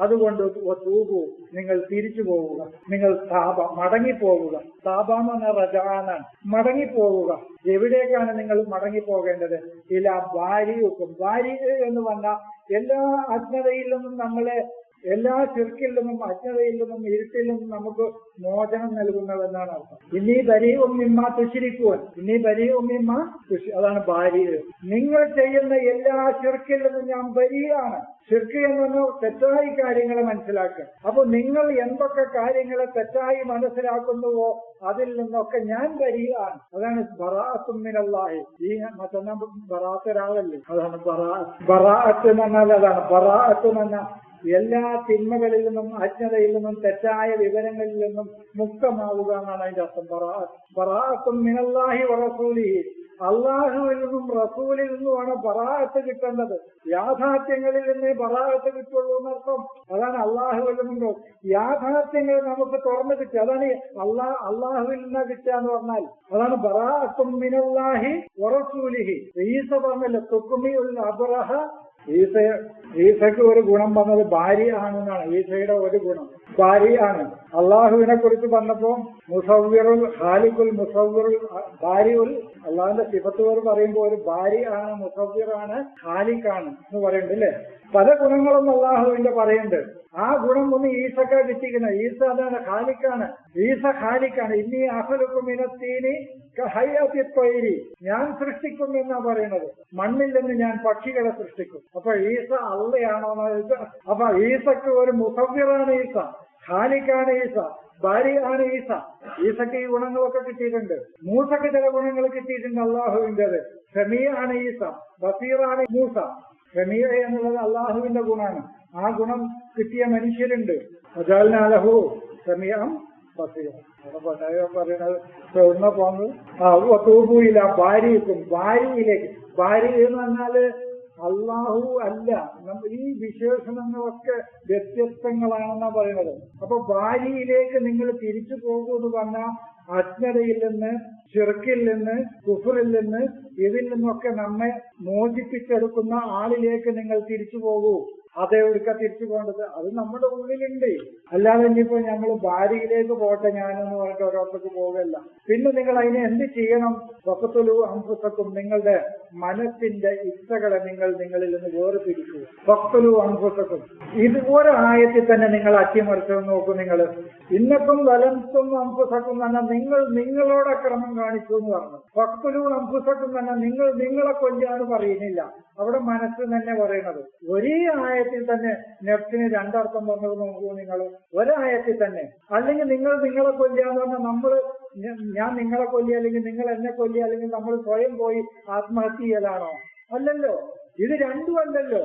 അതുകൊണ്ട് തൂബു, നിങ്ങൾ തിരിച്ചു പോവുക, നിങ്ങൾ മടങ്ങിപ്പോവുക. താപ എന്ന് പറഞ്ഞാൽ റജാനാണ്, മടങ്ങിപ്പോവുക. എവിടേക്കാണ് നിങ്ങൾ മടങ്ങിപ്പോകേണ്ടത്? ഇല ഭാര്യക്കും. ഭാര്യ എന്ന് പറഞ്ഞാൽ എല്ലാ അജ്ഞതയിൽ നിന്നും നമ്മളെ, എല്ലാ ശിർക്കിൽ നിന്നും അജ്ഞതയിൽ നിന്നും ഇരുട്ടിൽ നിന്നും നമുക്ക് മോചനം നൽകുന്നതെന്നാണ് അർത്ഥം. ഇന്നീ ബരീഉം മിമ്മാ തുശ്രികൂൻ, ഇന്നീ ബരീഉം മിമ്മാ അതാണ് ഭാര്യ. നിങ്ങൾ ചെയ്യുന്ന എല്ലാ ശിർക്കിൽ നിന്നും ഞാൻ ബരിയാണ്. ശിർക്ക് എന്ന് പറഞ്ഞാൽ തെറ്റായി കാര്യങ്ങളെ മനസ്സിലാക്കുക. അപ്പൊ നിങ്ങൾ എന്തൊക്കെ കാര്യങ്ങളെ തെറ്റായി മനസ്സിലാക്കുന്നുവോ അതിൽ നിന്നൊക്കെ ഞാൻ ബരിയാണ്. അതാണ് ബറാഅത്തും മിനല്ലാഹി. ഈ മറ്റൊന്നാ ബറാഅത്തൊരാളല്ലേ, അതാണ് ബറാഅത്ത് എന്ന് പറഞ്ഞാൽ. അതാണ് ബറാഅത്ത് എന്ന് പറഞ്ഞാൽ എല്ലാ തിന്മകളിൽ നിന്നും അജ്ഞതയിൽ നിന്നും തെറ്റായ വിവരങ്ങളിൽ നിന്നും മുക്തമാവുക എന്നാണ് അതിന്റെ അർത്ഥം. ബറാഅത്തും മിനല്ലാഹി വറസൂലിഹി, അള്ളാഹുവിൽ നിന്നും റസൂലിൽ നിന്നുമാണ് ബറാഅത്ത് കിട്ടേണ്ടത്. യാഥാർത്ഥ്യങ്ങളിൽ നിന്നേ ബറാഅത്ത് കിട്ടുള്ളൂ എന്നർത്ഥം. അതാണ് അള്ളാഹുവിൽ നിന്നും യാഥാർത്ഥ്യങ്ങൾ നമുക്ക് തുറന്നു കിട്ടുക. അതാണ് അള്ളാഹുവിൽ നിന്ന് കിട്ടുക എന്ന് പറഞ്ഞാൽ അതാണ് ബറാഅത്തും മിനല്ലാഹി വറസൂലിഹി. ഈസ പറഞ്ഞല്ലോ തുക്മിഉൽ അബ്റഹ. ഈസയ്ക്ക് ഒരു ഗുണം പറഞ്ഞത് ഭാര്യ ആണെന്നാണ്. ഈസയുടെ ഒരു ഗുണം ഭാര്യ ആണ്. അള്ളാഹുവിനെ കുറിച്ച് പറഞ്ഞപ്പോ മുസവ്വിറുൽ ഖാലിഖുൽ മുസവ്വിറുൽ ഭാര്യയുൽ, അള്ളാഹിന്റെ സിഫത്തുകൾ പറയുമ്പോൾ ഒരു ഭാര്യ ആണ്, മുസവ്വിറാണ്, ഖാലിഖാണ് എന്ന് പറയുന്നുണ്ട് അല്ലേ. പല ഗുണങ്ങളും അള്ളാഹുവിന്റെ പറയുന്നുണ്ട്. ആ ഗുണം ഒന്ന് ഈസക്ക കിട്ടിക്കുന്നത്. ഈസ അതാണ്, ഖാലിഖാണ്. ഈസ ഖാലിഖാണ്. ഇന്നീ അഖ്ലുഖു മിനത്തീനി കഹയ്യത്തി ത്വയ്രി, ഞാൻ സൃഷ്ടിക്കും എന്നാ പറയുന്നത്. മണ്ണിൽ നിന്ന് ഞാൻ പക്ഷികളെ സൃഷ്ടിക്കും. അപ്പൊ ഈസ അള്ളയാണോ? അപ്പൊ ഈസക്ക് ഒരു മുസവ്വിറാണ് ഈസ, ഖാലിഖാണ് ഈസ, ഭാര്യ ആണ് ഈസ. ഈസക്ക് ഈ ഗുണങ്ങളൊക്കെ കിട്ടിയിട്ടുണ്ട്. മൂസക്ക് ചില ഗുണങ്ങൾ കിട്ടിയിട്ടുണ്ട് അള്ളാഹുവിൻ്റെത്. സമീഅ ആണ് ഈസ, ബസീറാണ് മൂസ. സമീഅ എന്നുള്ളത് അള്ളാഹുവിന്റെ ഗുണമാണ്. ആ ഗുണം കിട്ടിയ മനുഷ്യരുണ്ട്. വജഅൽനാലഹു സമീഅൻ ബസീറ. പറയുന്നത് എവിടുന്ന പോകുന്നത്? തൂബൂയില്ല ഭാര്യക്കും, ഭാര്യയിലേക്ക്. ഭാര്യ എന്ന് പറഞ്ഞാല് അള്ളാഹു അല്ല. ഈ വിശേഷണങ്ങളൊക്കെ വ്യത്യസ്തങ്ങളാണെന്നാ പറയുന്നത്. അപ്പൊ ഭാര്യയിലേക്ക് നിങ്ങൾ തിരിച്ചു പോകൂ എന്ന് പറഞ്ഞാൽ അജ്ഞതയിൽ നിന്ന്, ശിർക്കിൽ നിന്ന്, കുഫറിൽ നിന്ന്, ഇതിൽ നിന്നൊക്കെ നമ്മെ മോചിപ്പിച്ചെടുക്കുന്ന ആളിലേക്ക് നിങ്ങൾ തിരിച്ചു പോകൂ. അതെവിടുക്ക തിരിച്ചു പോകേണ്ടത്? അത് നമ്മുടെ ഉള്ളിലുണ്ട്. അല്ലാതെ ഇനിയിപ്പോ ഞങ്ങൾ ഭാര്യയിലേക്ക് പോട്ടെ ഞാനെന്ന് പറഞ്ഞിട്ട് ഒരിടത്തേക്ക് പോകല്ല. പിന്നെ നിങ്ങൾ അതിനെ എന്ത് ചെയ്യണം? വഖ്തുലു അൻഫുസക്കും, നിങ്ങളുടെ മനസ്സിന്റെ ഇച്ഛകളെ നിങ്ങളിൽ നിന്ന് വേർതിരിക്കുക. വഖ്തുലു അൻഫുസക്കും, ഇത് ഒരായത്തിൽ തന്നെ നിങ്ങൾ അട്ടിമറിച്ചു നോക്കൂ. നിങ്ങൾ ഇന്നക്കും വലംതും അൻഫുസക്കും എന്ന് പറഞ്ഞാൽ നിങ്ങളോട് അക്രമം കാണിച്ചു എന്ന് പറഞ്ഞു. വഖ്തുലു അൻഫുസക്കും എന്ന് പറഞ്ഞാൽ നിങ്ങളെ കൊല്ലാന്ന് പറയുന്നില്ല. അവിടെ മനസ്സ് തന്നെ പറയുന്നത്. ഒരേ ആയത്തിൽ തന്നെ നെഫ്റ്റിന് രണ്ടർത്ഥം പറഞ്ഞത് നോക്കൂ നിങ്ങൾ. ഒരായത്തിൽ തന്നെ. അല്ലെങ്കിൽ നിങ്ങളെ കൊല്ലാന്ന് പറഞ്ഞാൽ ഞാൻ നിങ്ങളെ കൊല്ലുക, അല്ലെങ്കിൽ നിങ്ങൾ എന്നെ കൊല്ലുക, അല്ലെങ്കിൽ നമ്മൾ സ്വയം പോയി ആത്മഹത്യ ചെയ്യലാണോ? അല്ലല്ലോ. ഇത് രണ്ടും അല്ലല്ലോ.